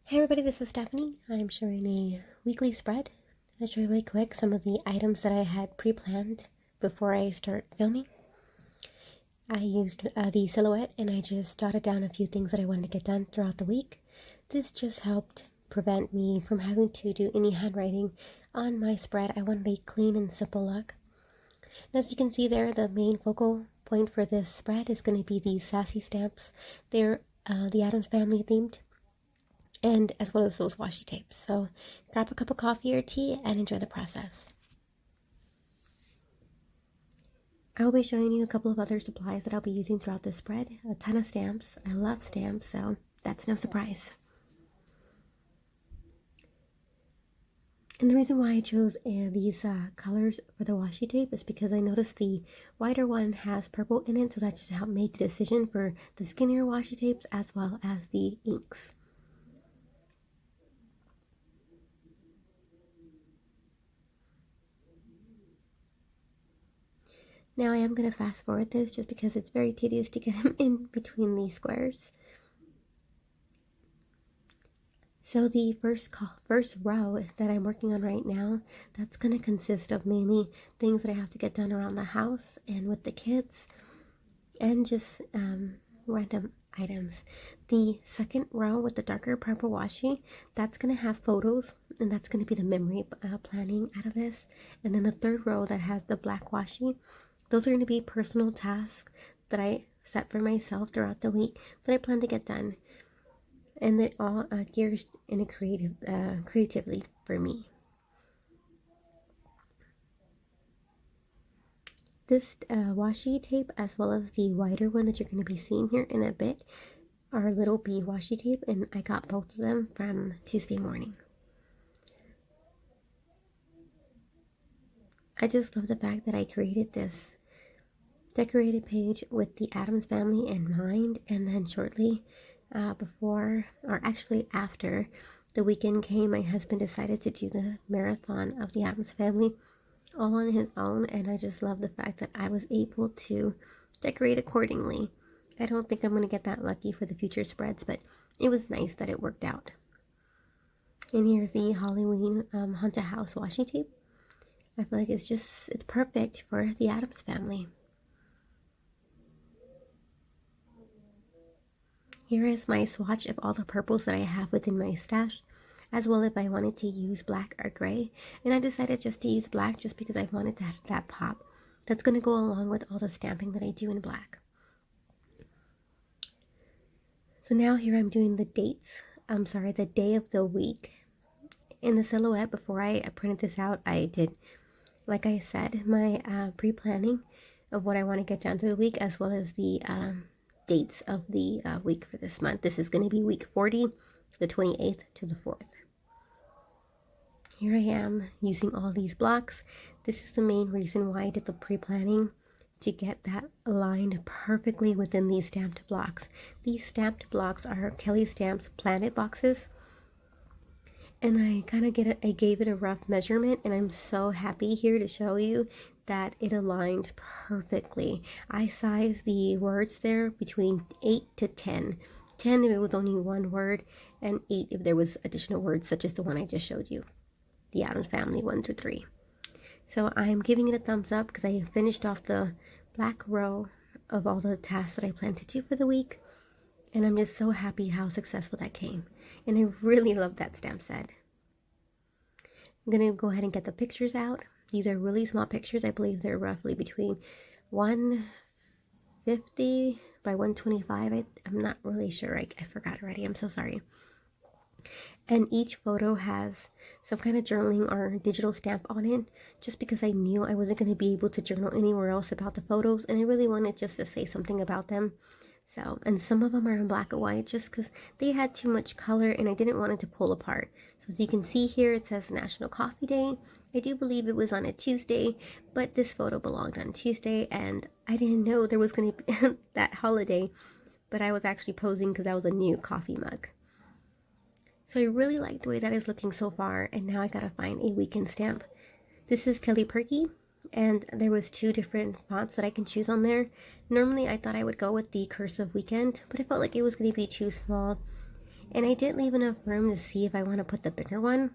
Hey everybody, this is Stephanie. I'm showing a weekly spread. I'll show you really quick some of the items that I had pre-planned before I start filming. I used the silhouette and I just jotted down a few things that I wanted to get done throughout the week. This just helped prevent me from having to do any handwriting on my spread. I wanted a clean and simple look. And as you can see there, the main focal point for this spread is going to be these sassy stamps. They're the Addams Family themed, and as well as those washi tapes. So grab a cup of coffee or tea and enjoy the process. I will be showing you a couple of other supplies that I'll be using throughout this spread. A ton of stamps. I love stamps, so that's no surprise. And the reason why I chose these colors for the washi tape is because I noticed the whiter one has purple in it, so that just helped make the decision for the skinnier washi tapes as well as the inks. Now I am going to fast forward this just because it's very tedious to get them in between these squares. So the first row that I'm working on right now, that's going to consist of mainly things that I have to get done around the house and with the kids and just random items. The second row with the darker purple washi, that's going to have photos, and that's going to be the memory planning out of this. And then the third row that has the black washi, those are going to be personal tasks that I set for myself throughout the week that I plan to get done. And it all gears in a creatively for me. This washi tape, as well as the wider one that you're going to be seeing here in a bit, are little B washi tape, and I got both of them from Tuesday morning. I just love the fact that I created this decorated page with the Addams Family in mind, and then shortly before, or actually after the weekend came, my husband decided to do the marathon of the Addams Family all on his own, and I just love the fact that I was able to decorate accordingly. I don't think I'm going to get that lucky for the future spreads, but it was nice that it worked out. And here's the Halloween Haunted House washi tape. I feel like it's perfect for the Addams Family. Here is my swatch of all the purples that I have within my stash, as well if I wanted to use black or gray. And I decided just to use black just because I wanted to have that pop that's going to go along with all the stamping that I do in black. So now here I'm doing the the day of the week. In the silhouette, before I printed this out, I did, like I said, my pre-planning of what I want to get done through the week, as well as the dates of the week for this month. This is going to be week 40, the 28th to the 4th. Here I am using all these blocks. This is the main reason why I did the pre-planning, to get that aligned perfectly within these stamped blocks. These stamped blocks are Kelly Stamps Planet boxes. And I gave it a rough measurement, and I'm so happy here to show you that it aligned perfectly. I sized the words there between 8 to 10. 10 if it was only one word, and 8 if there was additional words such as the one I just showed you, the Addams Family 1 through 3. So I'm giving it a thumbs up because I finished off the black row of all the tasks that I plan to do for the week. And I'm just so happy how successful that came. And I really love that stamp set. I'm going to go ahead and get the pictures out. These are really small pictures. I believe they're roughly between 150 by 125. I'm not really sure. I forgot already. I'm so sorry. And each photo has some kind of journaling or digital stamp on it, just because I knew I wasn't going to be able to journal anywhere else about the photos, and I really wanted just to say something about them. So, and some of them are in black and white just because they had too much color and I didn't want it to pull apart. So as you can see here, it says National Coffee Day. I do believe it was on a Tuesday, but this photo belonged on Tuesday, and I didn't know there was going to be that holiday, but I was actually posing because that was a new coffee mug. So I really like the way that is looking so far, and now I gotta find a weekend stamp. This is Kelly Perky, and there was 2 different fonts that I can choose on there. Normally I thought I would go with the cursive weekend, but I felt like it was going to be too small, And I did leave enough room to see if I want to put the bigger one.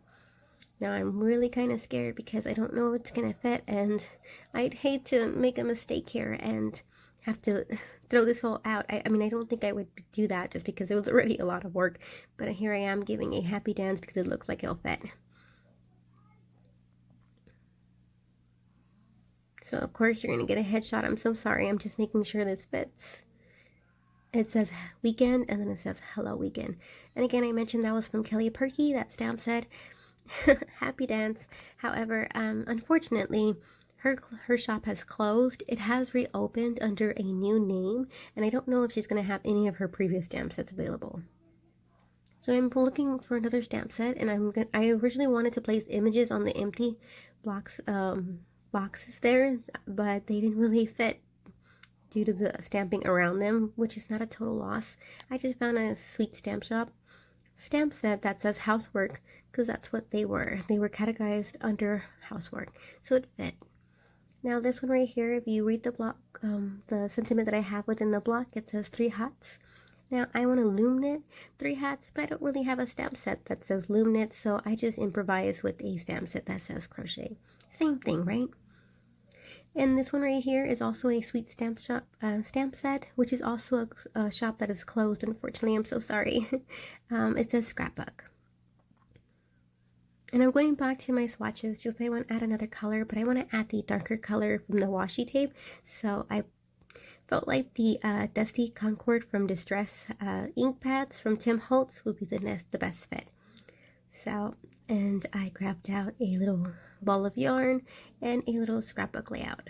Now I'm really kind of scared because I don't know if it's going to fit, and I'd hate to make a mistake here and have to throw this all out. I mean, I don't think I would do that just because it was already a lot of work, but here I am giving a happy dance because it looks like it'll fit. So of course you're going to get a headshot. I'm so sorry. I'm just making sure this fits. It says weekend and then it says hello weekend. And again, I mentioned that was from Kelly Perky. That stamp said happy dance. However, unfortunately, her shop has closed. It has reopened under a new name, and I don't know if she's going to have any of her previous stamp sets available. So I'm looking for another stamp set, and I originally wanted to place images on the empty boxes there, but they didn't really fit due to the stamping around them, which is not a total loss. I just found a sweet stamp shop stamp set that says housework, because that's what they were. They were categorized under housework, so it fit. Now this one right here, if you read the block, the sentiment that I have within the block, it says 3 hats. Now I want to loom knit 3 hats, but I don't really have a stamp set that says loom knit, so I just improvise with a stamp set that says crochet. Same thing, right? And this one right here is also a sweet stamp shop stamp set, which is also a shop that is closed, unfortunately. I'm so sorry. It says scrapbook. And I'm going back to my swatches just I want to add another color, but I want to add the darker color from the washi tape. So I felt like the Dusty Concord from Distress ink pads from Tim Holtz would be the best fit. So, and I grabbed out a little ball of yarn and a little scrapbook layout.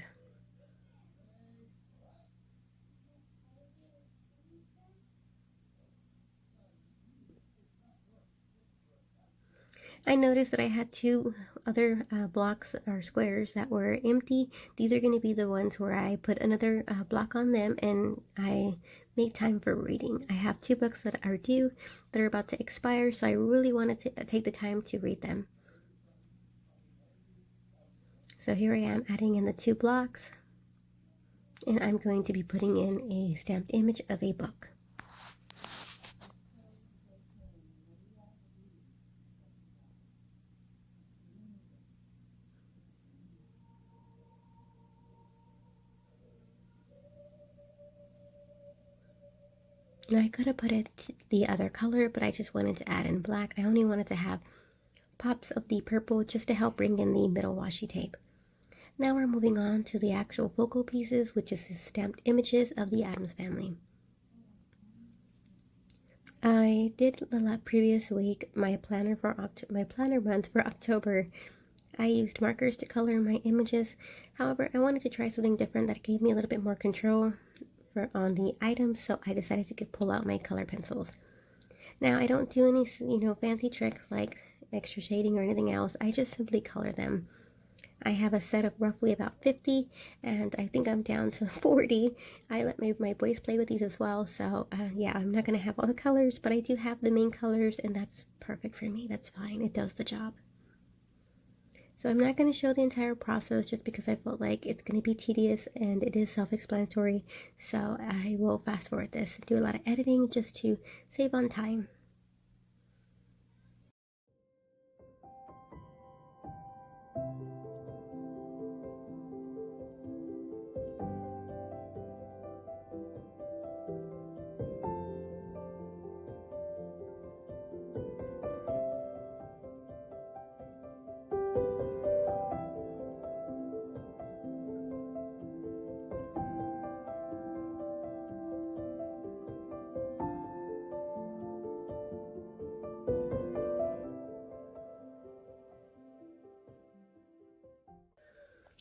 I noticed that I had 2 other blocks or squares that were empty. These are going to be the ones where I put another block on them and I make time for reading. I have 2 books that are due, that are about to expire, so I really wanted to take the time to read them. So here I am adding in the 2 blocks, and I'm going to be putting in a stamped image of a book. Now I could have put it the other color, but I just wanted to add in black. I only wanted to have pops of the purple just to help bring in the middle washi tape. Now we're moving on to the actual focal pieces, which is the stamped images of the Addams family. I did the previous week my planner month for October. I used markers to color my images. However, I wanted to try something different that gave me a little bit more control on the items, so I decided to pull out my color pencils. Now I don't do any fancy tricks like extra shading or anything else. I just simply color them. I have a set of roughly about 50, and I think I'm down to 40. I let my boys play with these as well, so yeah, I'm not going to have all the colors, but I do have the main colors, and that's perfect for me. That's fine. It does the job. So I'm not going to show the entire process just because I felt like it's going to be tedious and it is self-explanatory. So I will fast forward this, do a lot of editing just to save on time.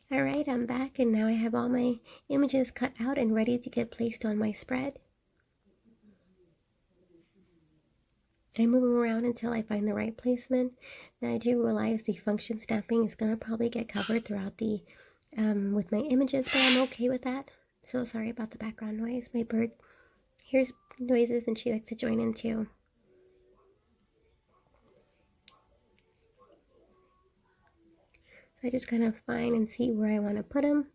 Alright, I'm back, and now I have all my images cut out and ready to get placed on my spread. I move them around until I find the right placement. Now I do realize the function stamping is going to probably get covered throughout the with my images, but I'm okay with that. So sorry about the background noise. My bird hears noises and she likes to join in too. So I just kind of find and see where I want to put them.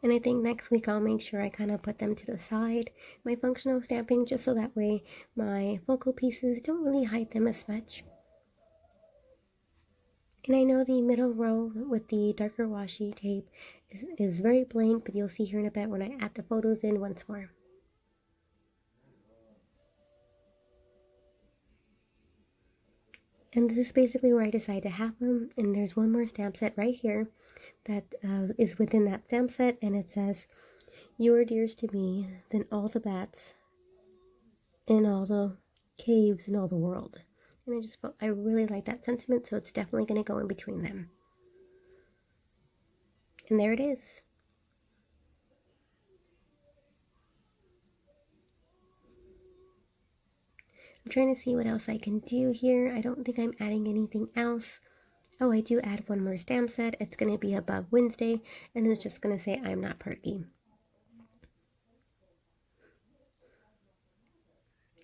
And I think next week I'll make sure I kind of put them to the side, my functional stamping, just so that way my focal pieces don't really hide them as much. And I know the middle row with the darker washi tape is very blank, but you'll see here in a bit when I add the photos in once more. And this is basically where I decide to have them. And there's one more stamp set right here that is within that stamp set, and it says, "You are dearest to me than all the bats in all the caves in all the world." And I really like that sentiment, so it's definitely going to go in between them. And there it is. I'm trying to see what else I can do here. I don't think I'm adding anything else. Oh, I do add one more stamp set. It's going to be above Wednesday, and it's just going to say, "I'm not perky."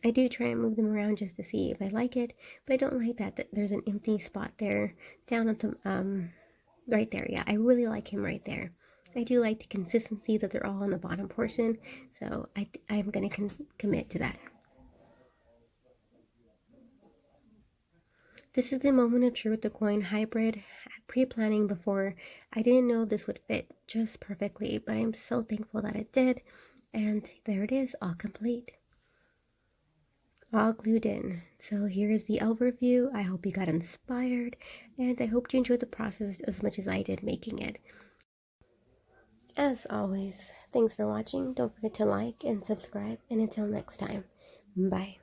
I do try and move them around just to see if I like it, but I don't like that there's an empty spot there down at the, right there. Yeah, I really like him right there. I do like the consistency that they're all on the bottom portion, so I'm going to commit to that. This is the moment of truth, the coin hybrid. Pre-planning before, I didn't know this would fit just perfectly, but I'm so thankful that it did. And there it is, all complete. All glued in. So here is the overview. I hope you got inspired, and I hope you enjoyed the process as much as I did making it. As always, thanks for watching. Don't forget to like and subscribe, and until next time, bye.